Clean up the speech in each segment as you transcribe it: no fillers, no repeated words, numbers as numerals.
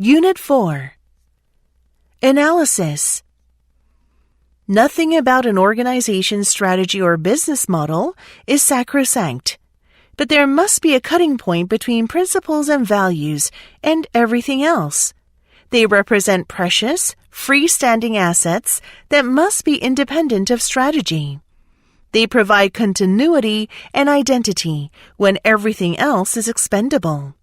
Unit 4. Analysis. Nothing about an organization's strategy or business model is sacrosanct, but there must be a cutting point between principles and values and everything else. They represent precious, freestanding assets that must be independent of strategy. They provide continuity and identity when everything else is expendable.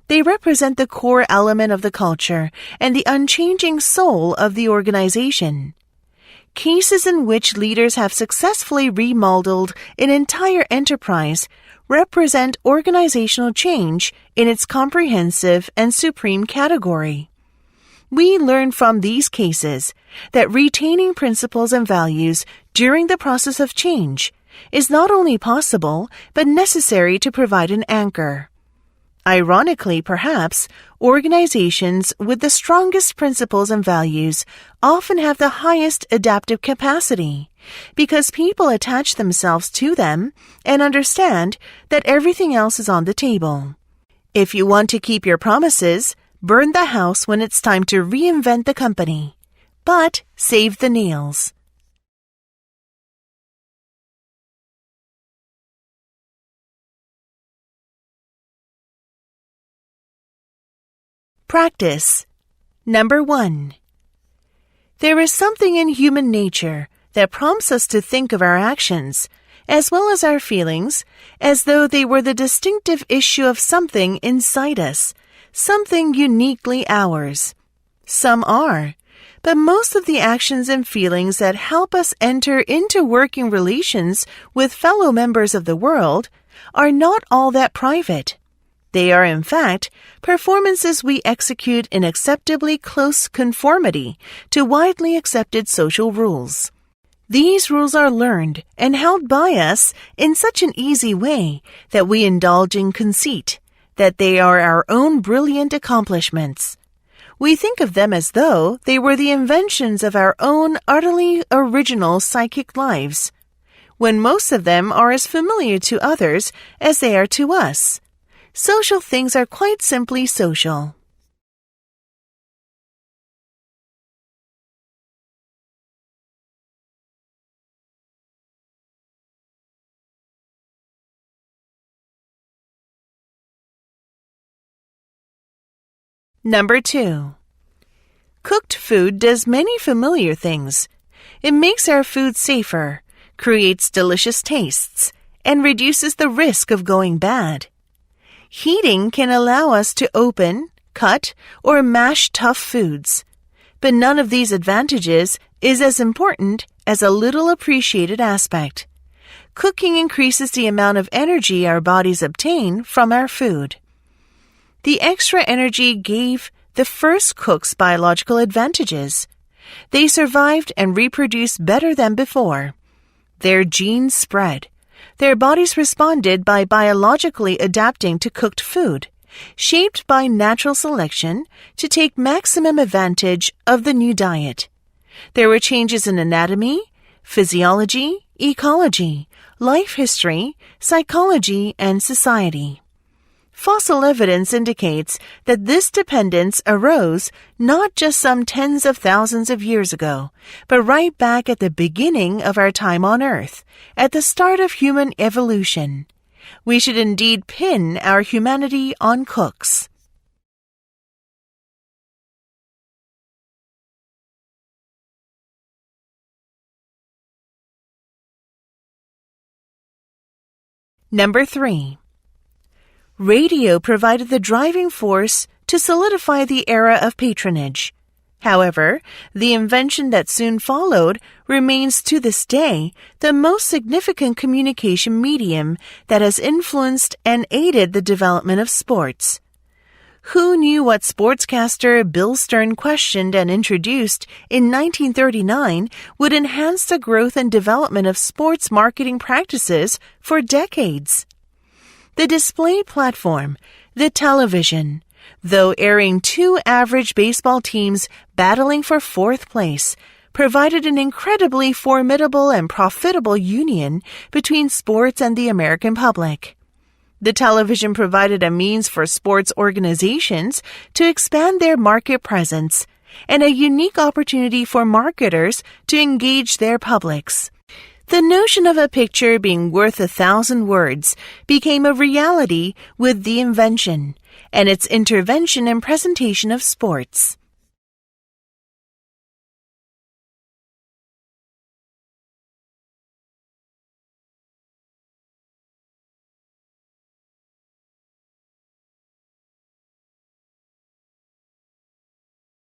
They represent the core element of the culture and the unchanging soul of the organization. Cases in which leaders have successfully remodeled an entire enterprise represent organizational change in its comprehensive and supreme category. We learn from these cases that retaining principles and values during the process of change is not only possible but necessary to provide an anchor. Ironically, perhaps, organizations with the strongest principles and values often have the highest adaptive capacity because people attach themselves to them and understand that everything else is on the table. If you want to keep your promises, burn the house when it's time to reinvent the company, but save the nails. Practice. Number 1. There is something in human nature that prompts us to think of our actions, as well as our feelings, as though they were the distinctive issue of something inside us, something uniquely ours. Some are, but most of the actions and feelings that help us enter into working relations with fellow members of the world are not all that private. They are, in fact, performances we execute in acceptably close conformity to widely accepted social rules. These rules are learned and held by us in such an easy way that we indulge in conceit, that they are our own brilliant accomplishments. We think of them as though they were the inventions of our own utterly original psychic lives, when most of them are as familiar to others as they are to us. Social things are quite simply social. Number 2. Cooked food does many familiar things. It makes our food safer, creates delicious tastes, and reduces the risk of going bad. Heating can allow us to open, cut, or mash tough foods, but none of these advantages is as important as a little appreciated aspect. Cooking increases the amount of energy our bodies obtain from our food. The extra energy gave the first cooks biological advantages. They survived and reproduced better than before. Their genes spread. Their bodies responded by biologically adapting to cooked food, shaped by natural selection to take maximum advantage of the new diet. There were changes in anatomy, physiology, ecology, life history, psychology, and society. Fossil evidence indicates that this dependence arose not just some tens of thousands of years ago, but right back at the beginning of our time on Earth, at the start of human evolution. We should indeed pin our humanity on cooks. Number 3. Radio provided the driving force to solidify the era of patronage. However, the invention that soon followed remains to this day the most significant communication medium that has influenced and aided the development of sports. Who knew what sportscaster Bill Stern questioned and introduced in 1939 would enhance the growth and development of sports marketing practices for decades? The display platform, the television, though airing two average baseball teams battling for fourth place, provided an incredibly formidable and profitable union between sports and the American public. The television provided a means for sports organizations to expand their market presence and a unique opportunity for marketers to engage their publics. The notion of a picture being worth 1,000 words became a reality with the invention and its intervention and presentation of sports.